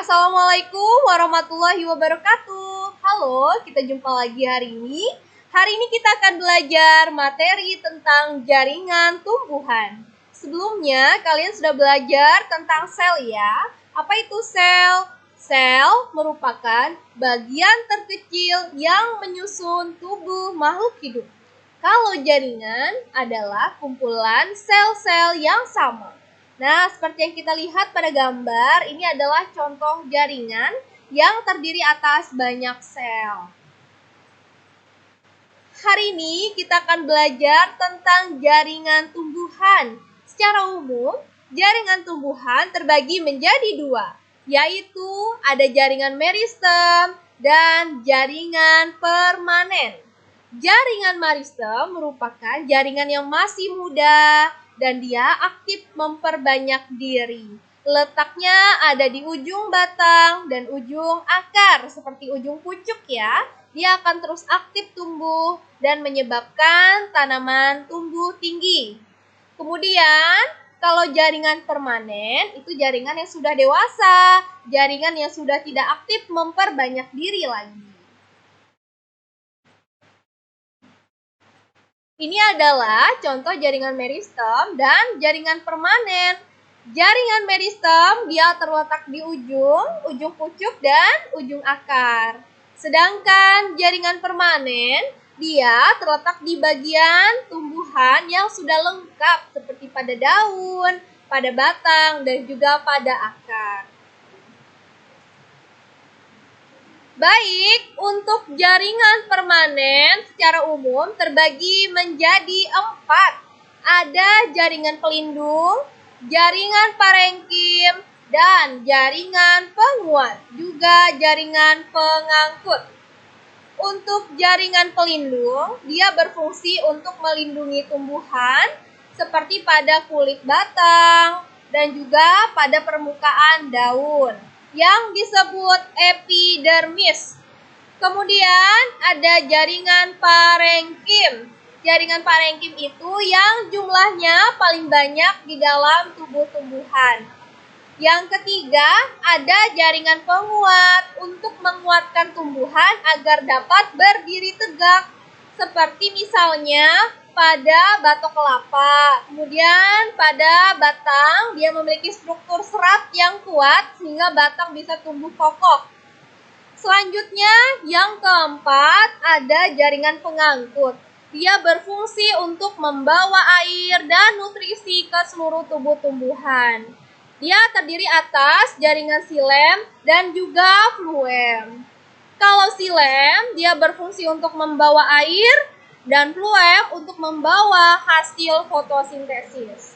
Assalamualaikum warahmatullahi wabarakatuh. Halo, kita jumpa lagi hari ini. Hari ini kita akan belajar materi tentang jaringan tumbuhan. Sebelumnya, kalian sudah belajar tentang sel ya. Apa itu sel? Sel merupakan bagian terkecil yang menyusun tubuh makhluk hidup. Kalau jaringan adalah kumpulan sel-sel yang sama. Nah, seperti yang kita lihat pada gambar, ini adalah contoh jaringan yang terdiri atas banyak sel. Hari ini kita akan belajar tentang jaringan tumbuhan. Secara umum, jaringan tumbuhan terbagi menjadi dua, yaitu ada jaringan meristem dan jaringan permanen. Jaringan meristem merupakan jaringan yang masih muda dan dia aktif memperbanyak diri. Letaknya ada di ujung batang dan ujung akar, seperti ujung pucuk ya. Dia akan terus aktif tumbuh dan menyebabkan tanaman tumbuh tinggi. Kemudian, kalau jaringan permanen, itu jaringan yang sudah dewasa, jaringan yang sudah tidak aktif memperbanyak diri lagi. Ini adalah contoh jaringan meristem dan jaringan permanen. Jaringan meristem dia terletak di ujung pucuk dan ujung akar. Sedangkan jaringan permanen dia terletak di bagian tumbuhan yang sudah lengkap seperti pada daun, pada batang, dan juga pada akar. Baik, untuk jaringan permanen secara umum terbagi menjadi 4. Ada jaringan pelindung, jaringan parenkim, dan jaringan penguat, juga jaringan pengangkut. Untuk jaringan pelindung, dia berfungsi untuk melindungi tumbuhan seperti pada kulit batang dan juga pada permukaan daun yang disebut epidermis. Kemudian ada jaringan parenkim. Jaringan parenkim itu yang jumlahnya paling banyak di dalam tubuh tumbuhan. Yang ketiga, ada jaringan penguat untuk menguatkan tumbuhan agar dapat berdiri tegak. Seperti misalnya pada batok kelapa, kemudian pada batang dia memiliki struktur serat yang kuat sehingga batang bisa tumbuh kokoh. Selanjutnya yang keempat ada jaringan pengangkut. Dia berfungsi untuk membawa air dan nutrisi ke seluruh tubuh tumbuhan. Dia terdiri atas jaringan xilem dan juga fluem. Kalau xilem dia berfungsi untuk membawa air dan fluem untuk membawa hasil fotosintesis.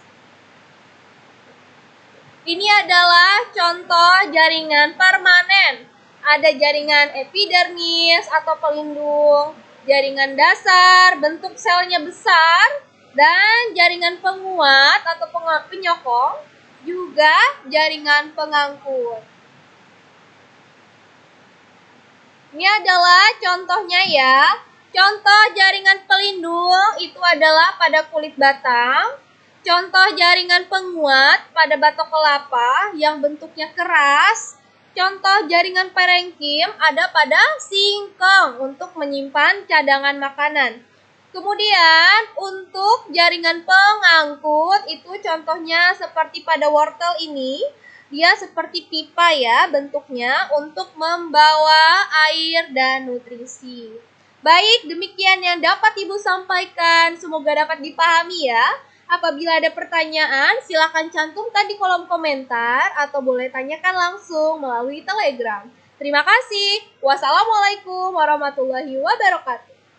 Ini adalah contoh jaringan permanen. Ada jaringan epidermis atau pelindung, jaringan dasar, bentuk selnya besar, dan jaringan penguat atau penyokong, juga jaringan pengangkut. Ini adalah contohnya ya. Contoh jaringan pelindung itu adalah pada kulit batang. Contoh jaringan penguat pada batok kelapa yang bentuknya keras. Contoh jaringan parenkim ada pada singkong untuk menyimpan cadangan makanan. Kemudian untuk jaringan pengangkut itu contohnya seperti pada wortel ini. Dia seperti pipa ya bentuknya untuk membawa air dan nutrisi. Baik, demikian yang dapat Ibu sampaikan. Semoga dapat dipahami ya. Apabila ada pertanyaan, silakan cantumkan di kolom komentar atau boleh tanyakan langsung melalui Telegram. Terima kasih. Wassalamualaikum warahmatullahi wabarakatuh.